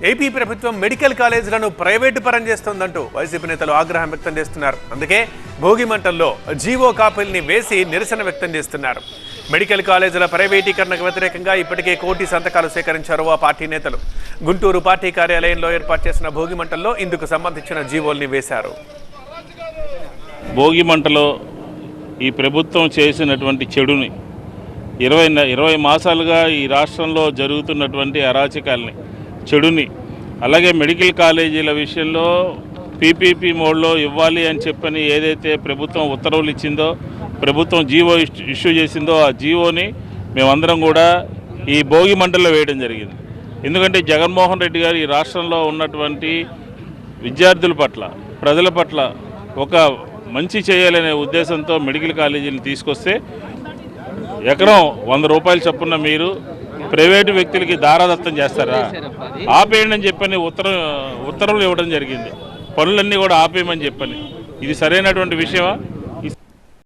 AP ప్రభుత్వం medical కాలేజీలను private పరం చేస్తోందంటూ YCP నేతలు ఆగ్రహం వ్యక్తం చేస్తున్నారు. అందుకే భోగి మంటల్లో జీవో కాపీల్ని వేసి నిరసన వ్యక్తం చేస్తున్నారు. మెడికల్ కాలేజీల ప్రైవేటీకరణకు వ్యతిరేకంగా ఇప్పటికే కోటి సంతకాలు సేకరించారు ఆ పార్టీ నేతలు. గుంటూరు పార్టీ కార్యాలయంలో ఏర్పాటు చేసిన భోగి మంటల్లో ఇందుకు సంబంధించిన జీవోల్ని వేశారు. భోగి మంటలో ఈ ప్రభుత్వం చేసినటువంటి చెడుని 20 మాసాలుగా ఈ రాష్ట్రంలో జరుగుతున్నటువంటి అరాచకాల్ని చెడుని అలాగే మెడికల్ కాలేజీల విషయంలో పీపీపీ మోడ్లో ఇవ్వాలి అని చెప్పని ఏదైతే ప్రభుత్వం ఉత్తర్వులు ఇచ్చిందో, ప్రభుత్వం జీవో ఇష్యూ చేసిందో ఆ జీవోని మేమందరం కూడా ఈ భోగి మంటల్లో వేయడం జరిగింది. ఎందుకంటే జగన్మోహన్ రెడ్డి గారు ఈ రాష్ట్రంలో ఉన్నటువంటి విద్యార్థుల పట్ల, ప్రజల పట్ల ఒక మంచి చేయాలనే ఉద్దేశంతో మెడికల్ కాలేజీని తీసుకొస్తే ఎకరం 100 రూపాయలు చొప్పున మీరు ప్రైవేటు వ్యక్తులకి దారాదత్తం చేస్తారా, ఆపేయండి అని చెప్పని ఉత్తర్వులు ఇవ్వడం జరిగింది. పనులన్నీ కూడా ఆపేయమని చెప్పని. ఇది సరైనటువంటి విషయమా?